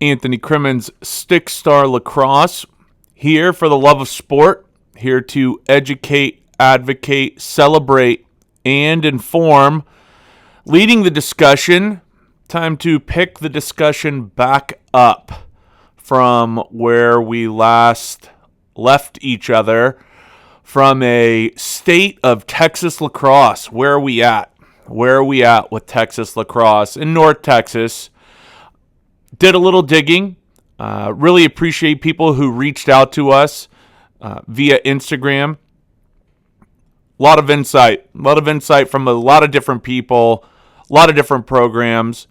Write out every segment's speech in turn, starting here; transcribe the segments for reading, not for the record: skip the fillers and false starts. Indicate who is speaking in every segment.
Speaker 1: Anthony Crimmins, StickStar Lacrosse, here for the love of sport, here to educate, advocate, celebrate, and inform. Leading the discussion, time to pick the discussion back up from where we last left each other, from a state of Texas lacrosse. Where are we at? Where are we at with Texas lacrosse in North Texas? Did a little digging. Really appreciate people who reached out to us via Instagram. A lot of insight from a lot of different people, a lot of different programs.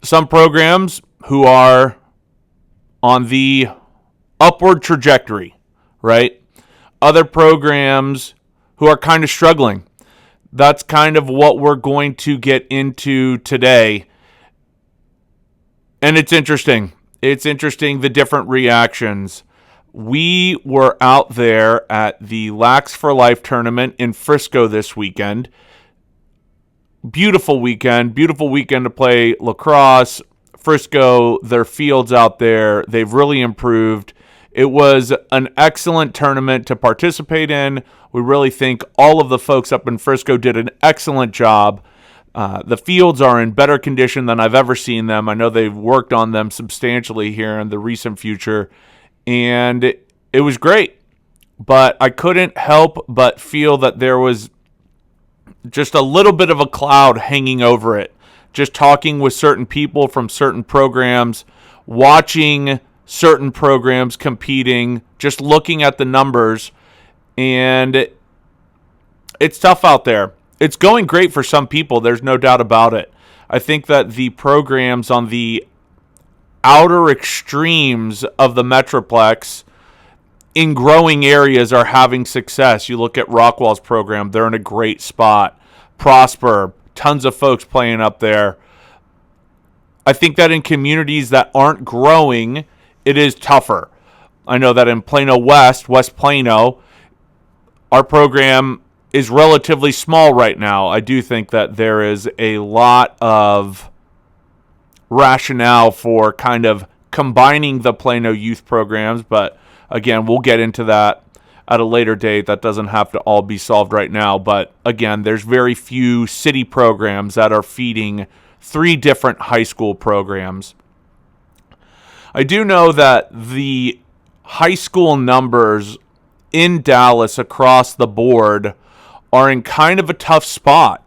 Speaker 1: Some programs who are on the upward trajectory, right? Other programs who are kind of struggling. That's kind of what we're going to get into today. And it's interesting. It's interesting, the different reactions. We were out there at the Lax for Life tournament in Frisco this weekend. Beautiful weekend to play lacrosse. Frisco, their fields out there, they've really improved. It was an excellent tournament to participate in. We really think all of the folks up in Frisco did an excellent job. The fields are in better condition than I've ever seen them. I know they've worked on them substantially here in the recent future, and it was great. But I couldn't help but feel that there was just a little bit of a cloud hanging over it. Just talking with certain people from certain programs, watching certain programs competing, just looking at the numbers, and it's tough out there. It's going great for some people, there's no doubt about it. I think that the programs on the outer extremes of the Metroplex in growing areas are having success. You look at Rockwall's program, they're in a great spot. Prosper, tons of folks playing up there. I think that in communities that aren't growing, it is tougher. I know that in Plano West Plano, our program is relatively small right now. I do think that there is a lot of rationale for kind of combining the Plano youth programs, but again, we'll get into that at a later date. That doesn't have to all be solved right now, but again, there's very few city programs that are feeding 3 different high school programs. I do know that the high school numbers in Dallas across the board are in kind of a tough spot.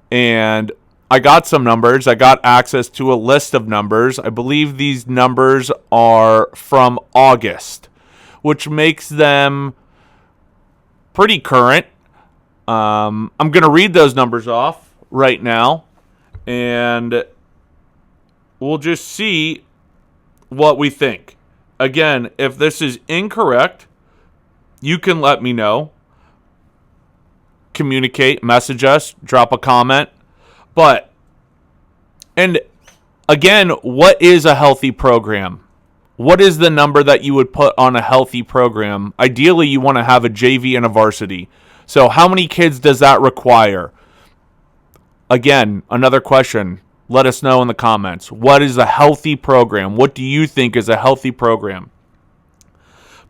Speaker 1: And I got some numbers. I got access to a list of numbers. I believe these numbers are from August, which makes them pretty current. I'm going to read those numbers off right now, and we'll just see what we think. Again, if this is incorrect, you can let me know. Communicate, message us, drop a comment. And again, what is a healthy program? What is the number that you would put on a healthy program? Ideally, you want to have a JV and a varsity. So how many kids does that require? Again, another question. Let us know in the comments. What is a healthy program? What do you think is a healthy program?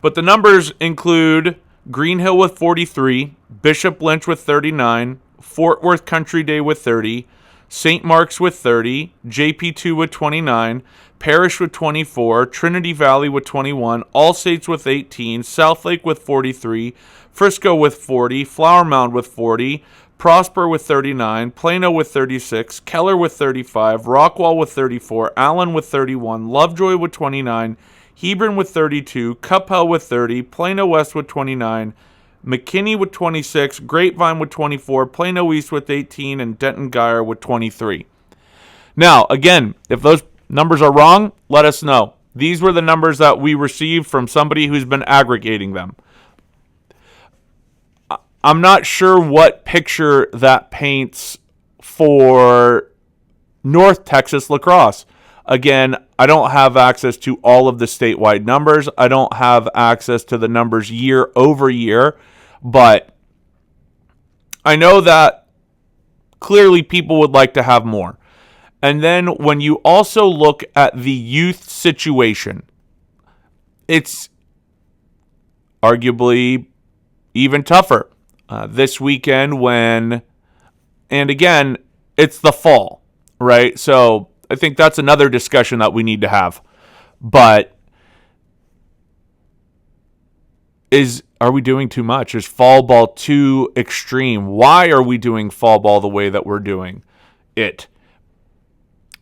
Speaker 1: But the numbers include Green Hill with 43, Bishop Lynch with 39, Fort Worth Country Day with 30, St. Mark's with 30, JP2 with 29, Parish with 24, Trinity Valley with 21, All Saints with 18, Southlake with 43, Frisco with 40, Flower Mound with 40, Prosper with 39, Plano with 36, Keller with 35, Rockwall with 34, Allen with 31, Lovejoy with 29, Hebron with 32, Cuphell with 30, Plano West with 29, McKinney with 26, Grapevine with 24, Plano East with 18, and Denton Guyer with 23. Now, again, if those numbers are wrong, let us know. These were the numbers that we received from somebody who's been aggregating them. I'm not sure what picture that paints for North Texas lacrosse. Again, I don't have access to all of the statewide numbers. I don't have access to the numbers year over year, but I know that clearly people would like to have more. And then when you also look at the youth situation, it's arguably even tougher this weekend and again, it's the fall, right? So I think that's another discussion that we need to have. But are we doing too much? Is fall ball too extreme? Why are we doing fall ball the way that we're doing it?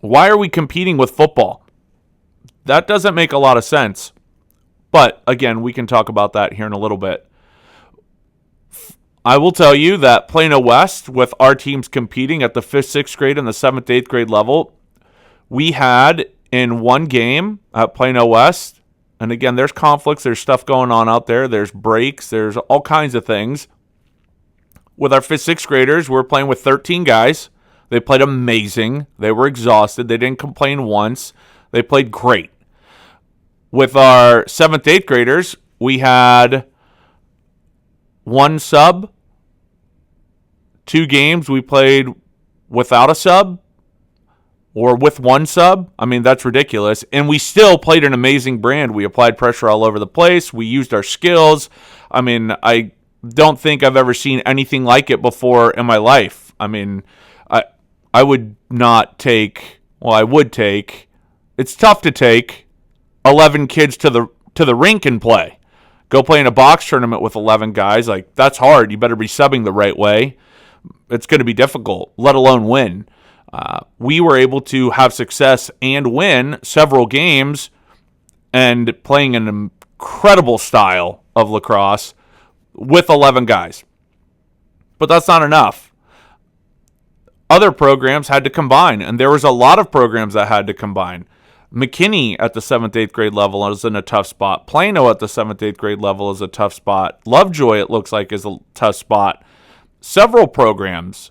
Speaker 1: Why are we competing with football? That doesn't make a lot of sense. But again, we can talk about that here in a little bit. I will tell you that Plano West, with our teams competing at the 5th, 6th grade, and the 7th, 8th grade level, we had in one game at Plano West, and again, there's conflicts, there's stuff going on out there, there's breaks, there's all kinds of things. With our 5th, 6th graders, we're playing with 13 guys. They played amazing. They were exhausted. They didn't complain once. They played great. With our 7th, 8th graders, we had one sub. 2 games we played without a sub or with one sub. I mean, that's ridiculous. And we still played an amazing brand. We applied pressure all over the place. We used our skills. I mean, I don't think I've ever seen anything like it before in my life. I mean, I would not take, well, I would take, it's tough to take 11 kids to the rink and play. Go play in a box tournament with 11 guys. Like, that's hard. You better be subbing the right way. It's going to be difficult, let alone win. We were able to have success and win several games and playing an incredible style of lacrosse with 11 guys. But that's not enough. Other programs had to combine, and there was a lot of programs that had to combine. McKinney at the 7th, 8th grade level is in a tough spot. Plano at the 7th, 8th grade level is a tough spot. Lovejoy, it looks like, is a tough spot. Several programs,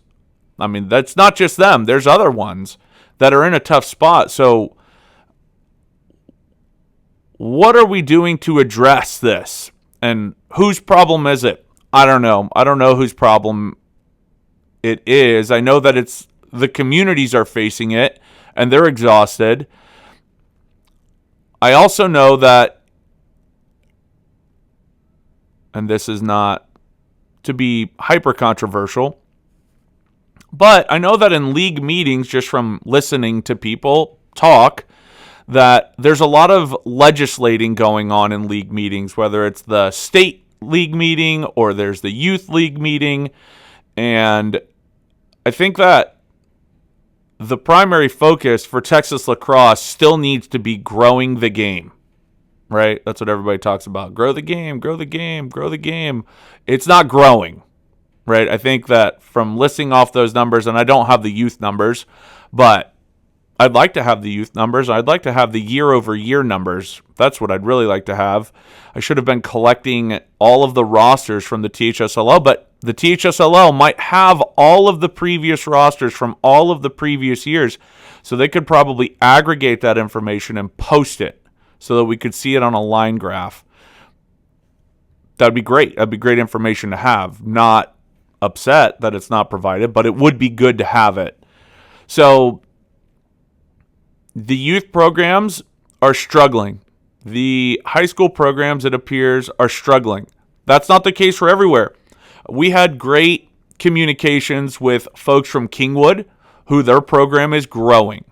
Speaker 1: I mean, that's not just them. There's other ones that are in a tough spot. So what are we doing to address this? And whose problem is it? I don't know. I don't know whose problem it is. I know that it's the communities are facing it, and they're exhausted. I also know that, and this is not to be hyper controversial, but I know that in league meetings, just from listening to people talk, that there's a lot of legislating going on in league meetings, whether it's the state league meeting or there's the youth league meeting. And I think that the primary focus for Texas lacrosse still needs to be growing the game, right? That's what everybody talks about. Grow the game, grow the game, grow the game. It's not growing, right? I think that from listing off those numbers, and I don't have the youth numbers, but I'd like to have the youth numbers. I'd like to have the year-over-year numbers. That's what I'd really like to have. I should have been collecting all of the rosters from the THSLO, but the THSLO might have all of the previous rosters from all of the previous years, so they could probably aggregate that information and post it so that we could see it on a line graph. That'd be great. That'd be great information to have. Not upset that it's not provided, but it would be good to have it. So the youth programs are struggling. The high school programs, it appears, are struggling. That's not the case for everywhere. We had great communications with folks from Kingwood, who their program is growing.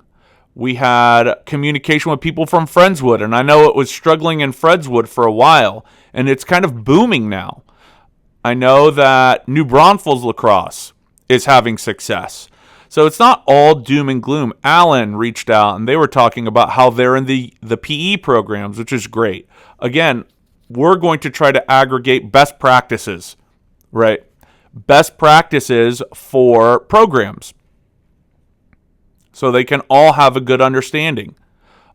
Speaker 1: We had communication with people from Friendswood, and I know it was struggling in Friendswood for a while, and it's kind of booming now. I know that New Braunfels lacrosse is having success. So it's not all doom and gloom. Allen reached out, and they were talking about how they're in the PE programs, which is great. Again, we're going to try to aggregate best practices, right? Best practices for programs, so they can all have a good understanding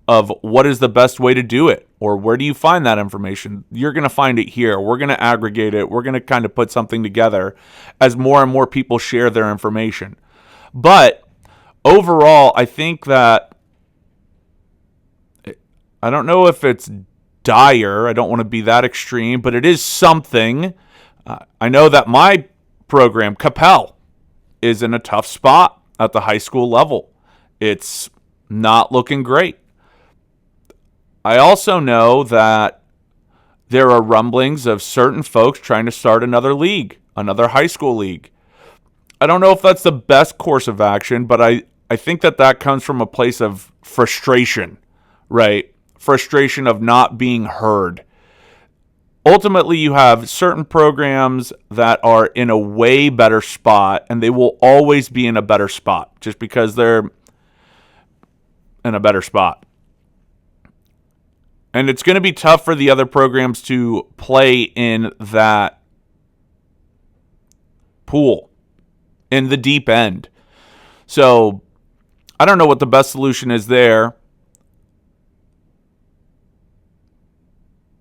Speaker 1: of what is the best way to do it, or where do you find that information. You're going to find it here. We're going to aggregate it. We're going to kind of put something together as more and more people share their information. But overall, I think that, I don't know if it's dire. I don't want to be that extreme, but it is something. I know that my program, Capel, is in a tough spot at the high school level. It's not looking great. I also know that there are rumblings of certain folks trying to start another league, another high school league. I don't know if that's the best course of action, but I think that comes from a place of frustration, right? Frustration of not being heard. Ultimately, you have certain programs that are in a way better spot, and they will always be in a better spot just because they're in a better spot. And it's going to be tough for the other programs to play in that pool, in the deep end. So I don't know what the best solution is there.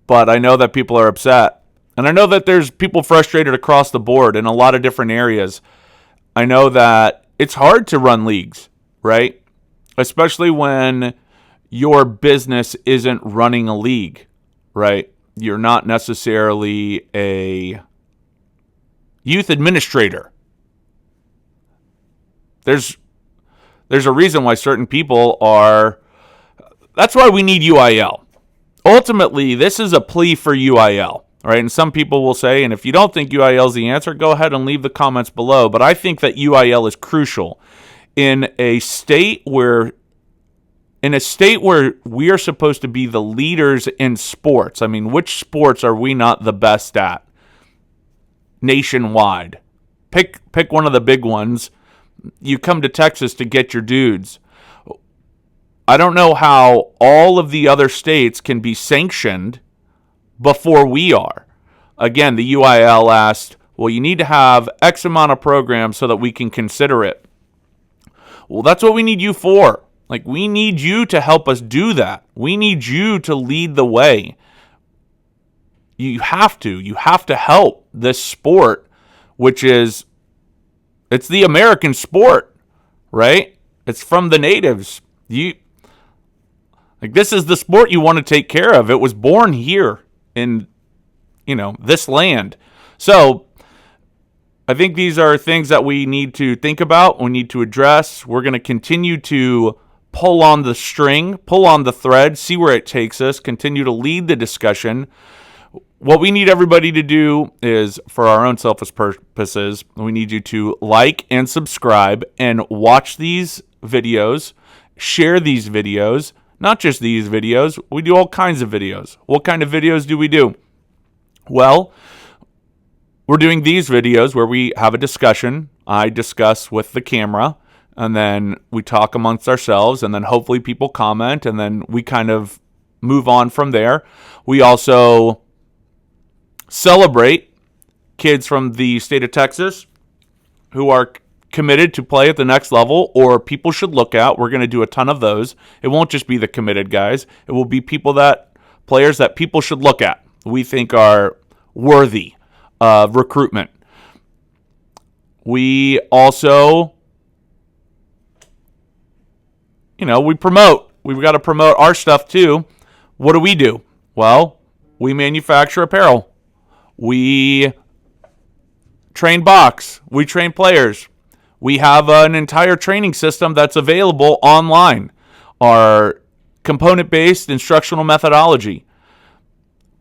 Speaker 1: But I know that people are upset. And I know that there's people frustrated across the board in a lot of different areas. I know that it's hard to run leagues, right? Especially when your business isn't running a league, right? You're not necessarily a youth administrator. There's a reason why certain people are. That's why we need UIL. Ultimately, this is a plea for UIL, right? And some people will say, and if you don't think UIL is the answer, go ahead and leave the comments below. But I think that UIL is crucial in a state where we are supposed to be the leaders in sports. I mean, which sports are we not the best at nationwide? Pick one of the big ones. You come to Texas to get your dudes. I don't know how all of the other states can be sanctioned before we are. Again, the UIL asked, well, you need to have X amount of programs so that we can consider it. Well, that's what we need you for. Like, we need you to help us do that. We need you to lead the way. You have to. You have to help this sport, which is, it's the American sport, right? It's from the natives. This is the sport you want to take care of. It was born here in, this land. So I think these are things that we need to think about. We need to address. We're going to continue to pull on the string, pull on the thread, see where it takes us, continue to lead the discussion. What we need everybody to do is, for our own selfish purposes, we need you to like and subscribe and watch these videos, share these videos. Not just these videos. We do all kinds of videos. What kind of videos do we do? Well, we're doing these videos where we have a discussion. I discuss with the camera, and then we talk amongst ourselves, and then hopefully people comment, and then we kind of move on from there. We also celebrate kids from the state of Texas who are committed to play at the next level, or people should look at. We're going to do a ton of those. It won't just be the committed guys. It will be players that people should look at, we think are worthy of recruitment. We also, we promote. We've got to promote our stuff too. What do? Well, we manufacture apparel. We train box. We train players. We have an entire training system that's available online. Our component-based instructional methodology.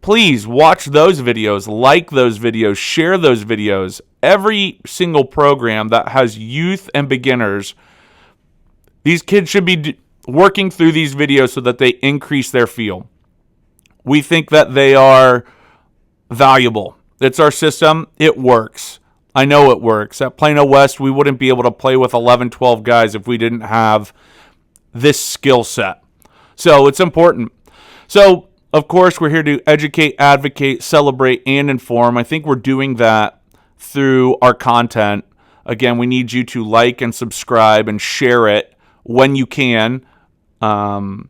Speaker 1: Please watch those videos, like those videos, share those videos. Every single program that has youth and beginners, these kids should be working through these videos so that they increase their feel. We think that they are valuable. It's our system. It works. I know it works. At Plano West, we wouldn't be able to play with 11, 12 guys if we didn't have this skill set. So it's important. So, of course, we're here to educate, advocate, celebrate, and inform. I think we're doing that through our content. Again, we need you to like and subscribe and share it when you can. And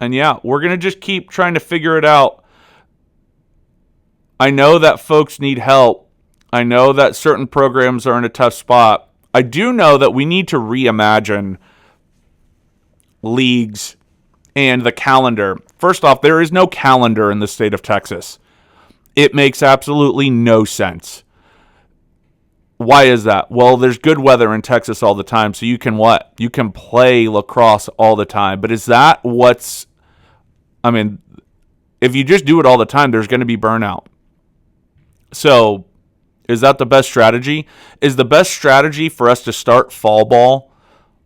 Speaker 1: yeah, we're going to just keep trying to figure it out. I know that folks need help. I know that certain programs are in a tough spot. I do know that we need to reimagine leagues and the calendar. First off, there is no calendar in the state of Texas. It makes absolutely no sense. Why is that? Well, there's good weather in Texas all the time, so you can what? You can play lacrosse all the time. But is that what's, I mean, if you just do it all the time, there's going to be burnout. So is that the best strategy? Is the best strategy for us to start fall ball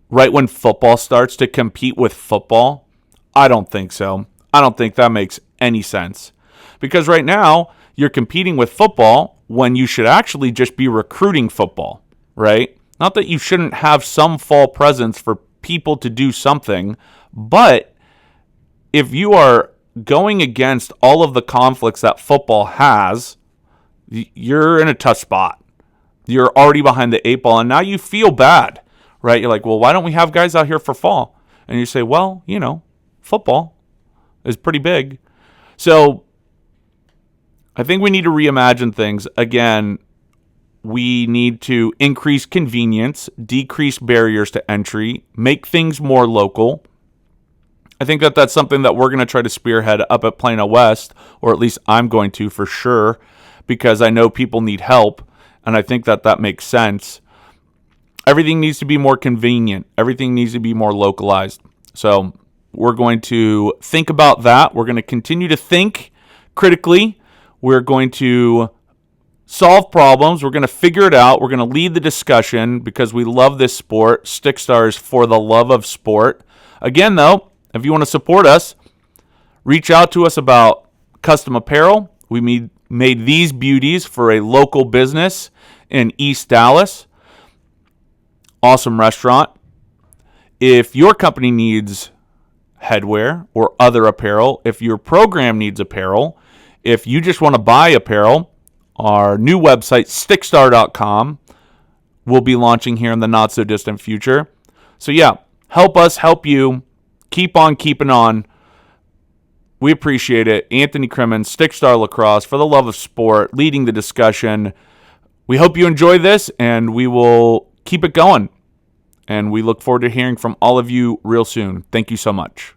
Speaker 1: right when football starts to compete with football? I don't think so. I don't think that makes any sense. Because right now, you're competing with football when you should actually just be recruiting football, right? Not that you shouldn't have some fall presence for people to do something, but if you are going against all of the conflicts that football has, you're in a tough spot. You're already behind the eight ball, and now you feel bad, right? You're like, well, why don't we have guys out here for fall? And you say, well, football is pretty big. So I think we need to reimagine things. Again, we need to increase convenience, decrease barriers to entry, make things more local. I think that that's something that we're going to try to spearhead up at Plano West, or at least I'm going to for sure, because I know people need help, and I think that that makes sense. Everything needs to be more convenient. Everything needs to be more localized. So we're going to think about that. We're going to continue to think critically. We're going to solve problems. We're going to figure it out. We're going to lead the discussion because we love this sport. StickStar is for the love of sport. Again, though, if you want to support us, reach out to us about custom apparel. We made these beauties for a local business in East Dallas. Awesome restaurant. If your company needs headwear or other apparel, if your program needs apparel, if you just want to buy apparel, our new website, stickstar.com, will be launching here in the not-so-distant future. So yeah, help us help you. Keep on keeping on. We appreciate it. Anthony Crimmins, StickStar Lacrosse, for the love of sport, leading the discussion. We hope you enjoy this, and we will keep it going. And we look forward to hearing from all of you real soon. Thank you so much.